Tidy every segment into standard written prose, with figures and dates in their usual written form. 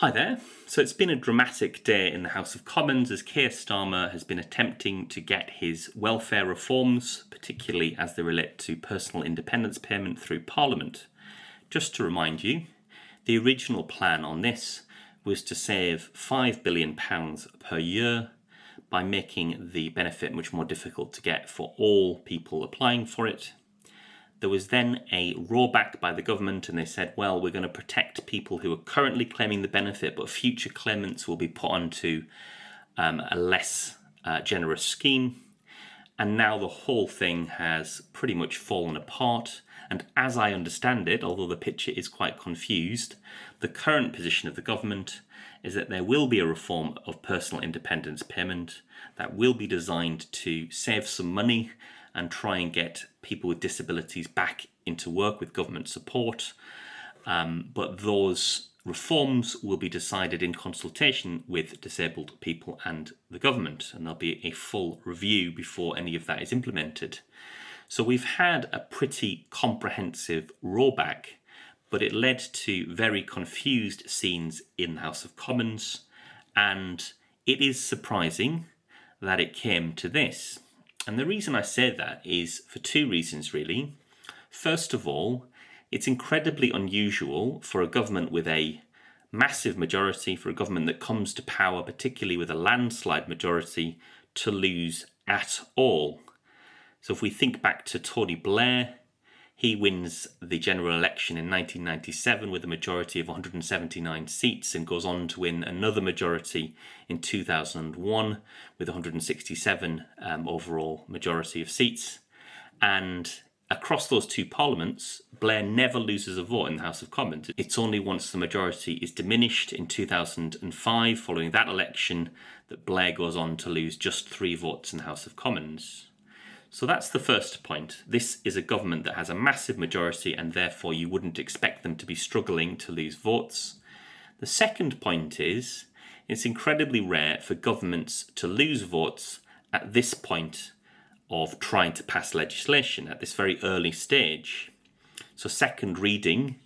Hi there. So it's been a dramatic day in the House of Commons as Keir Starmer has been attempting to get his welfare reforms, particularly as they relate to personal independence payment, through Parliament. Just to remind you, the original plan on this was to save £5 billion per year by making the benefit much more difficult to get for all people applying for it. There was then a rollback by the government and they said, well, we're going to protect people who are currently claiming the benefit, but future claimants will be put onto a less generous scheme. And now the whole thing has pretty much fallen apart. And as I understand it, although the picture is quite confused, the current position of the government is that there will be a reform of personal independence payment that will be designed to save some money and try and get people with disabilities back into work with government support. But those reforms will be decided in consultation with disabled people and the government, and there'll be a full review before any of that is implemented. So we've had a pretty comprehensive rollback, but it led to very confused scenes in the House of Commons, and it is surprising that it came to this. And the reason I say that is for two reasons, really. First of all, it's incredibly unusual for a government with a massive majority, for a government that comes to power, particularly with a landslide majority, to lose at all. So if we think back to Tony Blair, he wins the general election in 1997 with a majority of 179 seats and goes on to win another majority in 2001 with 167 overall majority of seats. And across those two parliaments, Blair never loses a vote in the House of Commons. It's only once the majority is diminished in 2005, following that election, that Blair goes on to lose just 3 votes in the House of Commons. So that's the first point. This is a government that has a massive majority and therefore you wouldn't expect them to be struggling to lose votes. The second point is it's incredibly rare for governments to lose votes at this point of trying to pass legislation, at this very early stage. So second reading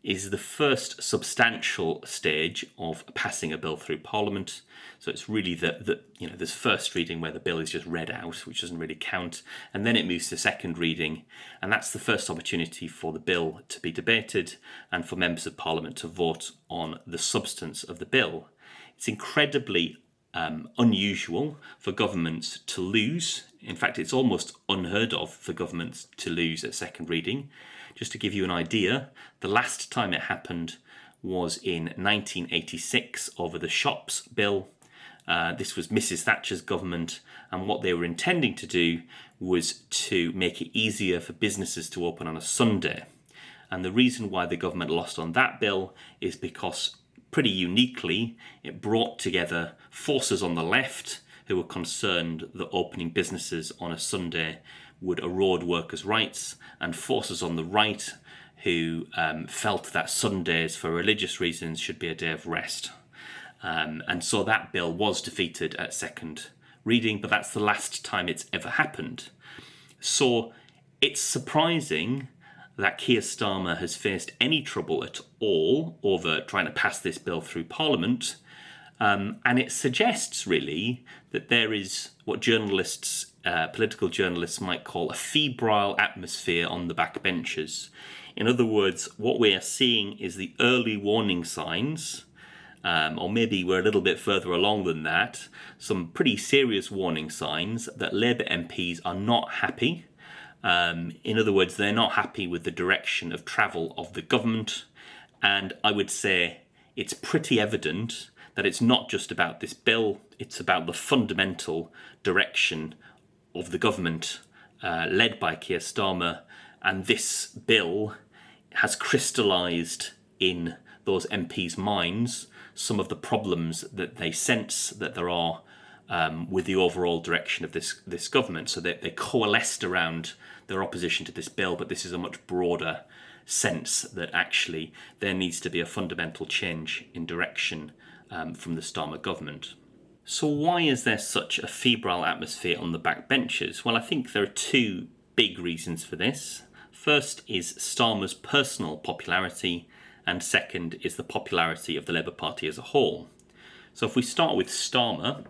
is the first substantial stage of passing a bill through Parliament. So it's really this first reading where the bill is just read out, which doesn't really count, and then it moves to second reading, and that's the first opportunity for the bill to be debated and for members of Parliament to vote on the substance of the bill. It's incredibly unusual for governments to lose. In fact, it's almost unheard of for governments to lose at second reading. Just to give you an idea, the last time it happened was in 1986 over the Shops Bill. This was Mrs. Thatcher's government, and what they were intending to do was to make it easier for businesses to open on a Sunday. And the reason why the government lost on that bill is because, pretty uniquely, it brought together forces on the left who were concerned that opening businesses on a Sunday would erode workers' rights, and forces on the right who felt that Sundays, for religious reasons, should be a day of rest. And so that bill was defeated at second reading, but that's the last time it's ever happened. So it's surprising that Keir Starmer has faced any trouble at all over trying to pass this bill through Parliament. And it suggests, really, that there is what political journalists might call a febrile atmosphere on the backbenches. In other words, what we are seeing is the early warning signs, or maybe we're a little bit further along than that, some pretty serious warning signs that Labour MPs are not happy. In other words, they're not happy with the direction of travel of the government. And I would say it's pretty evident that it's not just about this bill, it's about the fundamental direction of the government led by Keir Starmer, and this bill has crystallised in those MPs' minds some of the problems that they sense that there are with the overall direction of this government. So they coalesced around their opposition to this bill, but this is a much broader sense that actually there needs to be a fundamental change in direction from the Starmer government. So why is there such a febrile atmosphere on the backbenches? Well, I think there are two big reasons for this. First is Starmer's personal popularity, and second is the popularity of the Labour Party as a whole. So if we start with Starmer,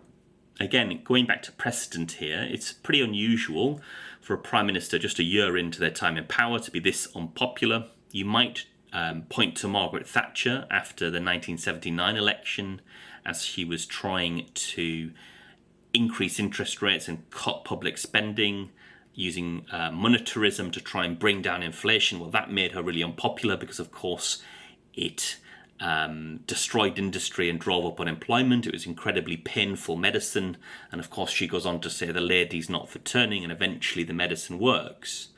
again, going back to precedent here, it's pretty unusual for a Prime Minister just a year into their time in power to be this unpopular. You might point to Margaret Thatcher after the 1979 election, as she was trying to increase interest rates and cut public spending using monetarism to try and bring down inflation. Well, that made her really unpopular because, of course, it destroyed industry and drove up unemployment. It was incredibly painful medicine. And of course, she goes on to say the lady's not for turning, and eventually the medicine works,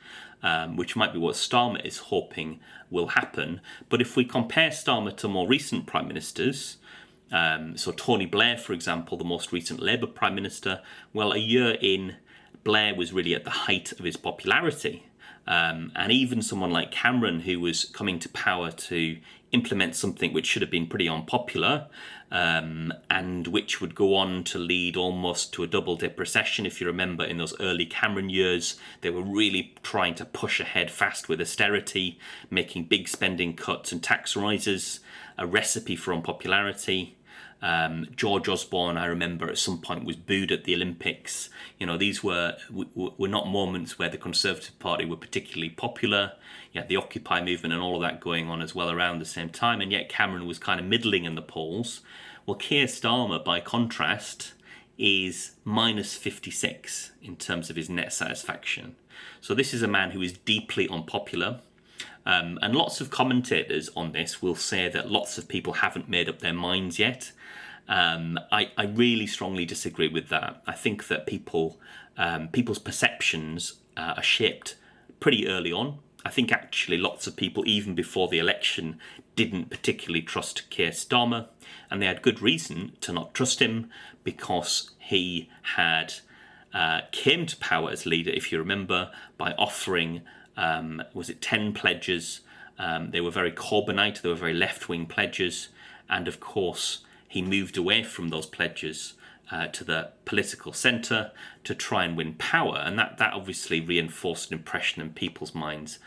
which might be what Starmer is hoping will happen. But if we compare Starmer to more recent prime ministers, so Tony Blair, for example, the most recent Labour Prime Minister, well, a year in, Blair was really at the height of his popularity. And even someone like Cameron, who was coming to power to implement something which should have been pretty unpopular, and which would go on to lead almost to a double-dip recession. If you remember, in those early Cameron years, they were really trying to push ahead fast with austerity, making big spending cuts and tax rises, a recipe for unpopularity. George Osborne, I remember, at some point was booed at the Olympics. You know, these were not moments where the Conservative Party were particularly popular. You had the Occupy movement and all of that going on as well around the same time, and yet Cameron was kind of middling in the polls. Well, Keir Starmer, by contrast, is minus 56 in terms of his net satisfaction. So this is a man who is deeply unpopular. And lots of commentators on this will say that lots of people haven't made up their minds yet. I really strongly disagree with that. I think that people's perceptions are shaped pretty early on. I think actually lots of people, even before the election, didn't particularly trust Keir Starmer, and they had good reason to not trust him because he had came to power as leader, if you remember, by offering 10 pledges. They were very Corbynite, they were very left-wing pledges, and of course he moved away from those pledges to the political centre to try and win power, and that obviously reinforced an impression in people's minds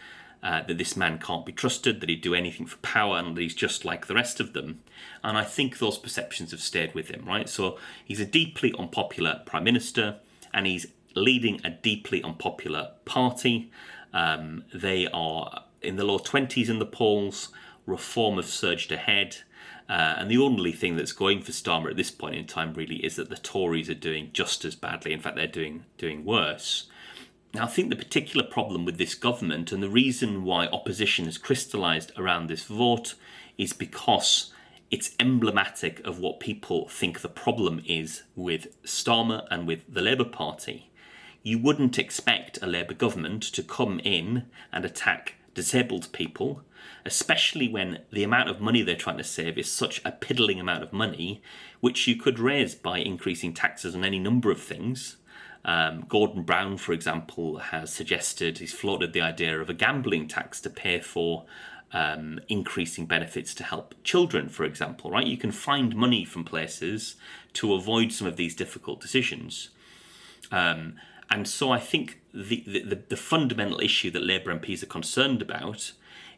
that this man can't be trusted, that he'd do anything for power, and that he's just like the rest of them. And I think those perceptions have stayed with him, right? So he's a deeply unpopular Prime Minister, and he's leading a deeply unpopular party. They are in the low 20s in the polls. Reform have surged ahead. And the only thing that's going for Starmer at this point in time really is that the Tories are doing just as badly. In fact, they're doing worse. Now, I think the particular problem with this government, and the reason why opposition has crystallised around this vote, is because it's emblematic of what people think the problem is with Starmer and with the Labour Party. You wouldn't expect a Labour government to come in and attack disabled people, especially when the amount of money they're trying to save is such a piddling amount of money, which you could raise by increasing taxes on any number of things. Gordon Brown, for example, has suggested, he's floated the idea of a gambling tax to pay for increasing benefits to help children, for example, right? You can find money from places to avoid some of these difficult decisions. And so I think the fundamental issue that Labour MPs are concerned about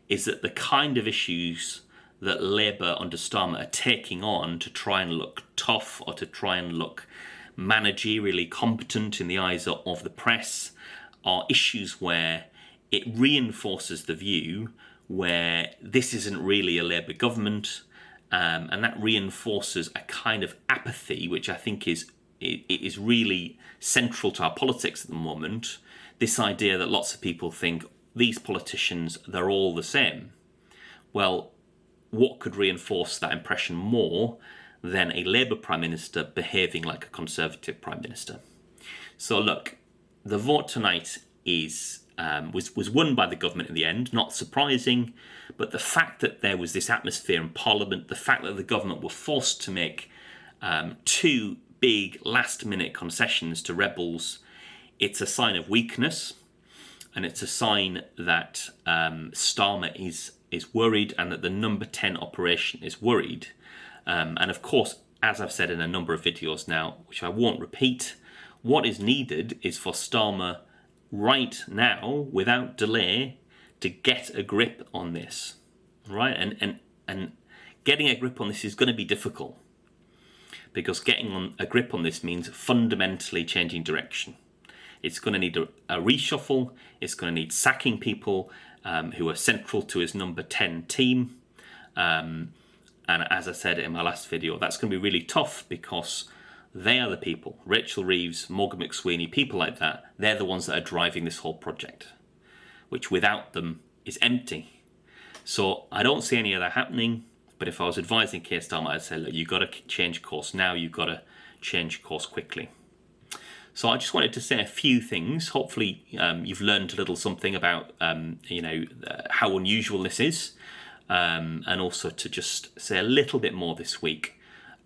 is that the kind of issues that Labour under Starmer are taking on to try and look tough or to try and look managerially competent in the eyes of the press are issues where it reinforces the view where this isn't really a Labour government, and that reinforces a kind of apathy which I think is really central to our politics at the moment. This idea that lots of people think these politicians, they're all the same. Well, what could reinforce that impression more than a Labour Prime Minister behaving like a Conservative Prime Minister? So look, the vote tonight was won by the government in the end, not surprising, but the fact that there was this atmosphere in Parliament, the fact that the government were forced to make two big last-minute concessions to rebels, it's a sign of weakness, and it's a sign that Starmer is worried and that the number 10 operation is worried. And of course, as I've said in a number of videos now, which I won't repeat, what is needed is for Starmer right now, without delay, to get a grip on this, right? And And getting a grip on this is going to be difficult, because getting on a grip on this means fundamentally changing direction. It's going to need a reshuffle. It's going to need sacking people who are central to his number 10 team. And as I said in my last video, that's going to be really tough, because they are the people, Rachel Reeves, Morgan McSweeney, people like that, they're the ones that are driving this whole project, which without them is empty. So I don't see any of that happening, but if I was advising Keir Starmer, I'd say, look, you've got to change course now, you've got to change course quickly. So I just wanted to say a few things. Hopefully you've learned a little something about how unusual this is, and also to just say a little bit more this week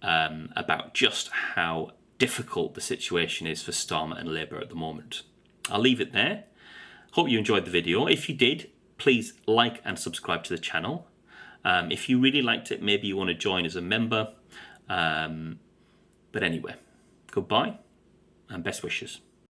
about just how difficult the situation is for Starmer and Labour at the moment. I'll leave it there. Hope you enjoyed the video. If you did, please like and subscribe to the channel. If you really liked it, maybe you want to join as a member. But anyway, goodbye and best wishes.